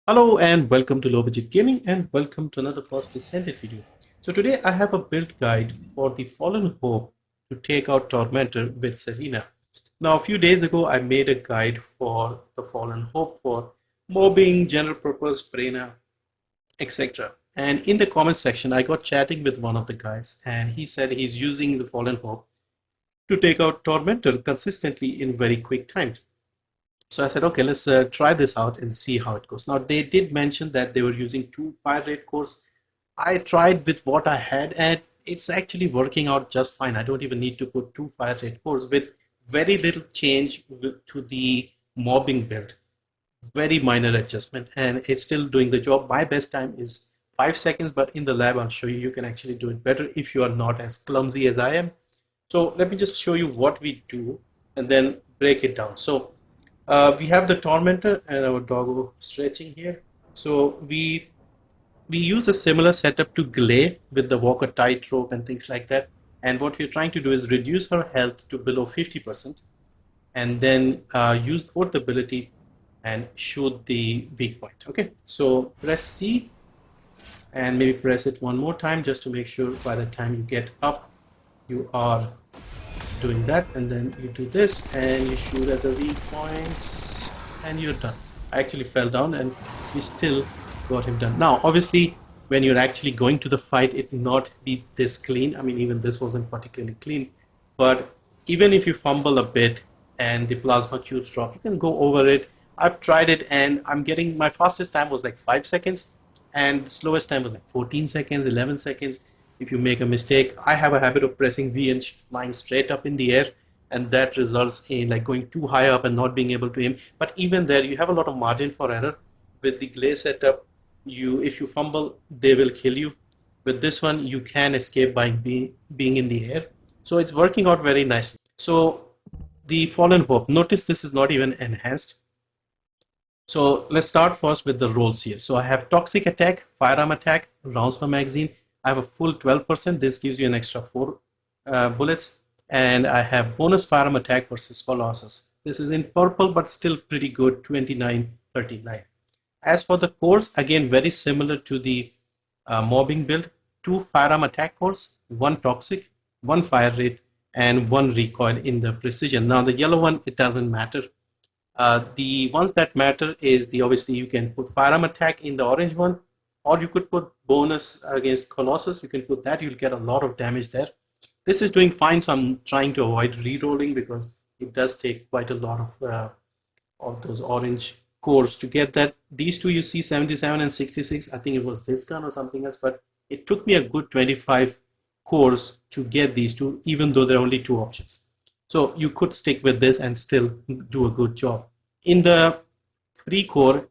Hello and welcome to Low Budget Gaming and welcome to another first Descendant video. So today I have a build guide for the Fallen Hope to take out Tormentor with Serena. Now a few days ago I made a guide for the Fallen Hope for mobbing, general purpose, Frena, etc. And in the comment section I got chatting with one of the guys and he said he's using the Fallen Hope to take out Tormentor consistently in very quick time. So I said, okay, let's try this out and see how it goes. Now, they did mention that they were using two fire rate cores. I tried with what I had, and it's actually working out just fine. I don't even need to put two fire rate cores with very little change to the mobbing build. Very minor adjustment, and it's still doing the job. My best time is 5 seconds, but in the lab, I'll show you, you can actually do it better if you are not as clumsy as I am. So let me just show you what we do and then break it down. So we have the Tormentor and our doggo stretching here. So we use a similar setup to Glay with the Walker tightrope and things like that. And what we're trying to do is reduce her health to below 50% and then use fourth ability and shoot the weak point. Okay, so press C and maybe press it one more time just to make sure by the time you get up you are doing that, and then you do this and you shoot at the weak points and you're done. I actually fell down and we still got him done. Now obviously when you're actually going to the fight it will not be this clean. I mean, even this wasn't particularly clean, but even if you fumble a bit and the plasma cubes drop, you can go over it. I've tried it and I'm getting, my fastest time was like 5 seconds and the slowest time was like 14 seconds, 11 seconds. If you make a mistake, I have a habit of pressing V and flying straight up in the air, and that results in like going too high up and not being able to aim. But even there you have a lot of margin for error. With the Glay setup, you, if you fumble, they will kill you. With this one you can escape by being in the air, so it's working out very nicely. So the Fallen Hope, notice this is not even enhanced. So let's start first with the rolls here. So I have toxic attack, firearm attack, rounds per magazine. I have a full 12%. This gives you an extra 4 bullets. And I have bonus firearm attack versus Colossus. This is in purple, but still pretty good, 2939. As for the cores, again, very similar to the mobbing build. 2 firearm attack cores, 1 toxic, 1 fire rate, and 1 recoil in the precision. Now the yellow one, it doesn't matter. The ones that matter is the, obviously you can put firearm attack in the orange one, or you could put bonus against Colossus. You can put that, you'll get a lot of damage there. This is doing fine, so I'm trying to avoid re-rolling because it does take quite a lot of those orange cores to get that. These two you see 77 and 66. I think it was this gun or something else, but it took me a good 25 cores to get these two, even though there are only 2 options. So you could stick with this and still do a good job. In the free core,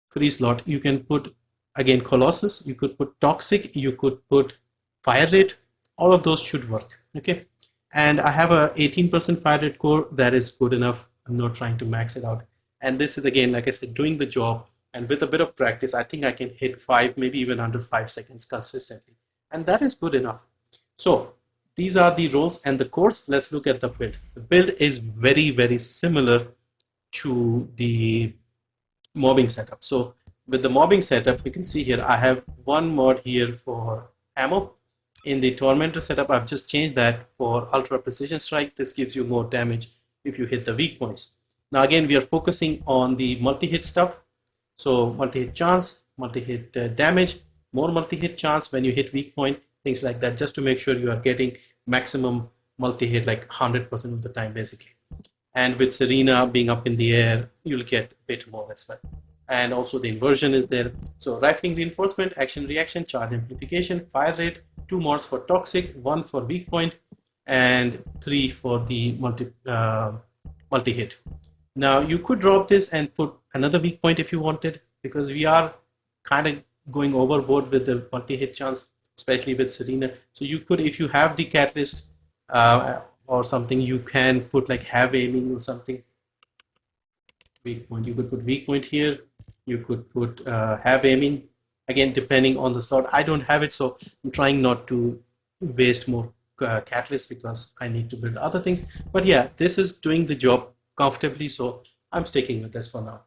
free slot, you can put again Colossus, you could put Toxic, you could put Fire Rate. All of those should work. Okay, and I have a 18% Fire Rate core that is good enough. I'm not trying to max it out. And this is again, like I said, doing the job. And with a bit of practice, I think I can hit 5, maybe even under 5 seconds consistently. And that is good enough. So these are the roles and the cores. Let's look at the build. The build is very, very similar to the mobbing setup. So with the mobbing setup, you can see here, I have one mod here for ammo. In the Tormentor setup, I've just changed that for Ultra Precision Strike. This gives you more damage if you hit the weak points. Now again, we are focusing on the multi-hit stuff. So multi-hit chance, multi-hit damage, more multi-hit chance when you hit weak point, things like that, just to make sure you are getting maximum multi-hit like 100% of the time basically. And with Serena being up in the air, you'll get a bit more as well. And also the inversion is there. So rifling reinforcement, action reaction, charge amplification, fire rate, 2 mods for toxic, 1 for weak point, and 3 for the multi-hit. Now you could drop this and put another weak point if you wanted, because we are kind of going overboard with the multi-hit chance, especially with Serena. So you could, if you have the catalyst or something, you can put like have aiming or something. Weak point, you could put weak point here. You could put have aiming, again depending on the slot. I don't have it, so I'm trying not to waste more catalyst because I need to build other things. But yeah, this is doing the job comfortably, so I'm sticking with this for now.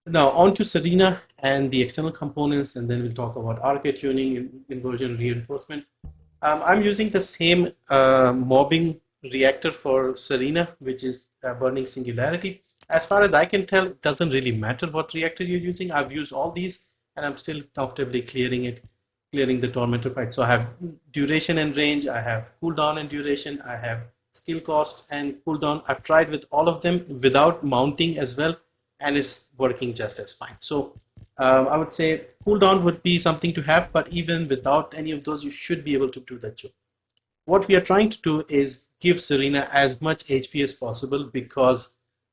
Now on to Serena and the external components, and then we'll talk about arcade tuning, inversion reinforcement. I'm using the same mobbing reactor for Serena, which is burning singularity. As far as I can tell, it doesn't really matter what reactor you're using. I've used all these, and I'm still comfortably clearing the Tormentor fight. So I have duration and range, I have cooldown and duration, I have skill cost and cooldown. I've tried with all of them without mounting as well, and it's working just as fine. So I would say cooldown would be something to have, but even without any of those, you should be able to do that job. What we are trying to do is give Serena as much HP as possible because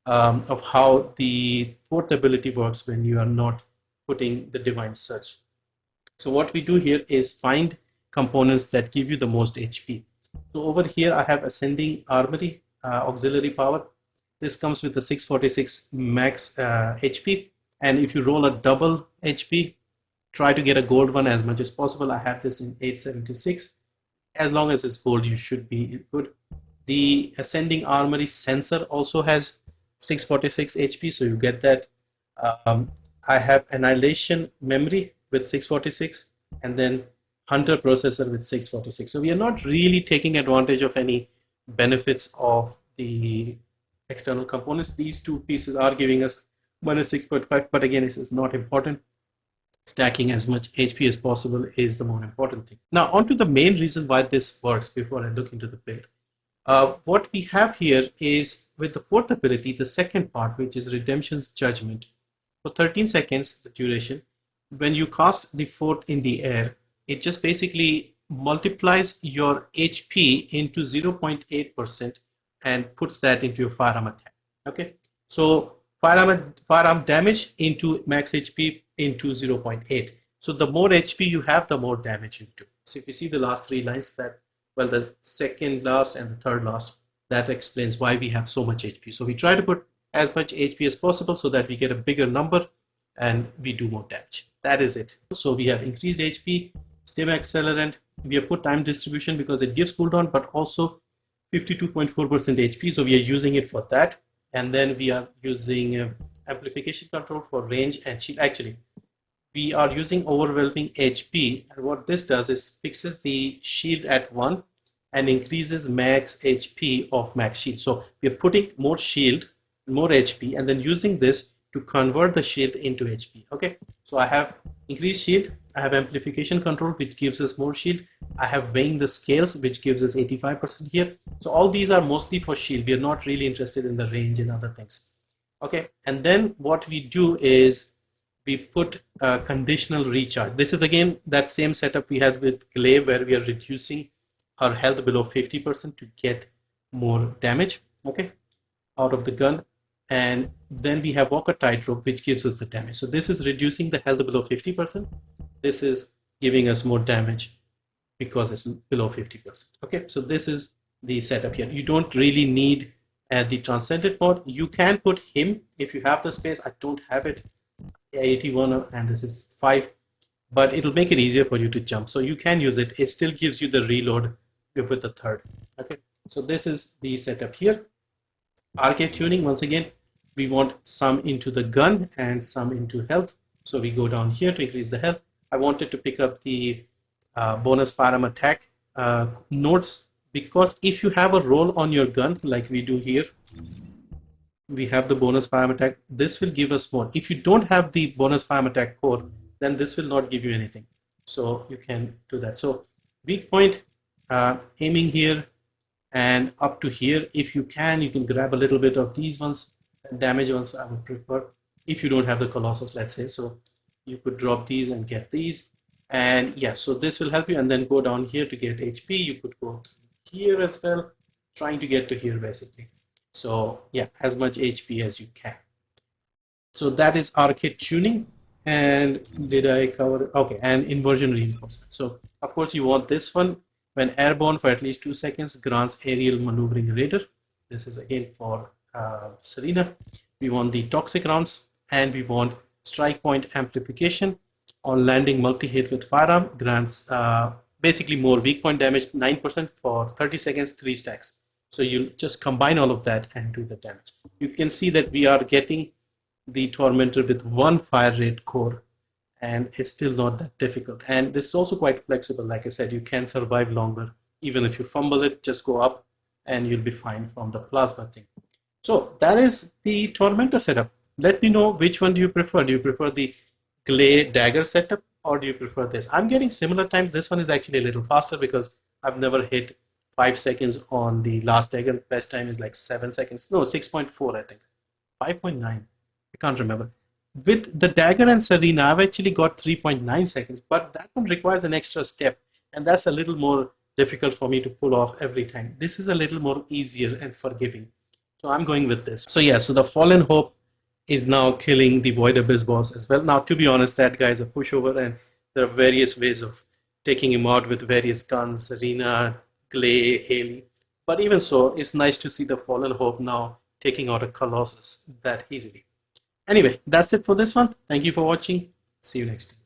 of how the fourth ability works when you are not putting the Divine Surge. So what we do here is find components that give you the most HP. So over here I have Ascending Armory, auxiliary power. This comes with the 646 max HP, and if you roll a double HP, try to get a gold one as much as possible. I have this in 876. As long as it's gold, you should be good. The Ascending Armory sensor also has 646 HP, so you get that. I have Annihilation Memory with 646, and then Hunter Processor with 646. So we are not really taking advantage of any benefits of the external components. These two pieces are giving us minus 6.5, but again, this is not important. Stacking as much HP as possible is the more important thing. Now, on to the main reason why this works before I look into the build. What we have here is with the fourth ability, the second part, which is Redemption's Judgment. For 13 seconds, the duration, when you cast the fourth in the air, it just basically multiplies your HP into 0.8% and puts that into your firearm attack. Okay, so firearm damage into max HP into 0.8. So the more HP you have, the more damage you do. So if you see the last three lines, that, well, the second last and the third last, that explains why we have so much HP. So we try to put as much HP as possible so that we get a bigger number and we do more damage. That is it. So we have increased HP, stim accelerant, we have put time distribution because it gives cooldown, but also 52.4% HP, so we are using it for that. And then we are using amplification control for range and shield. Actually, we are using overwhelming HP, and what this does is fixes the shield at 1 and increases max HP of max shield. So we are putting more shield, more HP, and then using this to convert the shield into HP. Okay, so I have increased shield, I have amplification control, which gives us more shield. I have weighing the scales, which gives us 85% here. So all these are mostly for shield. We are not really interested in the range and other things. Okay, and then what we do is we put conditional recharge. This is again that same setup we had with Glaive, where we are reducing her health below 50% to get more damage, okay, out of the gun. And then we have Walker Tightrope, which gives us the damage. So this is reducing the health below 50%. This is giving us more damage because it's below 50%. Okay, so this is the setup here. You don't really need the Transcendent mod. You can put him if you have the space. I don't have it. 81 and this is 5, but it'll make it easier for you to jump. So you can use it. It still gives you the reload with the third. Okay, so this is the setup here. Arcade tuning, once again, we want some into the gun and some into health. So we go down here to increase the health. I wanted to pick up the bonus firearm attack nodes, because if you have a roll on your gun like we do here, we have the bonus firearm attack, this will give us more. If you don't have the bonus firearm attack core, then this will not give you anything. So you can do that. So weak point, aiming here and up to here. If you can grab a little bit of these ones, damage ones I would prefer, if you don't have the Colossus, let's say. So you could drop these and get these, and yeah, so this will help you. And then go down here to get HP. You could go here as well, trying to get to here basically. So yeah, as much HP as you can. So that is arcade tuning. And did I cover? Okay, and inversion reinforcement. So of course you want this one. When airborne for at least 2 seconds, grants aerial maneuvering radar. This is again for Serena. We want the toxic rounds, and we want strike point amplification. On landing, multi-hit with firearm grants basically more weak point damage, 9% for 30 seconds, 3 stacks. So you just combine all of that and do the damage. You can see that we are getting the Tormentor with one fire rate core, and it's still not that difficult. And this is also quite flexible. Like I said, you can survive longer. Even if you fumble it, just go up and you'll be fine from the plasma thing. So that is the Tormentor setup. Let me know which one do you prefer. Do you prefer the Glay dagger setup or do you prefer this? I'm getting similar times. This one is actually a little faster because I've never hit 5 seconds on the last dagger. Best time is like 7 seconds. No, 6.4 I think. 5.9. I can't remember. With the dagger and Serena, I've actually got 3.9 seconds, but that one requires an extra step, and that's a little more difficult for me to pull off every time. This is a little more easier and forgiving. So I'm going with this. So yeah, so the Fallen Hope is now killing the Void Abyss boss as well. Now, to be honest, that guy is a pushover, and there are various ways of taking him out with various guns, Serena, Glay, Haley. But even so, it's nice to see the Fallen Hope now taking out a Colossus that easily. Anyway, that's it for this one. Thank you for watching. See you next time.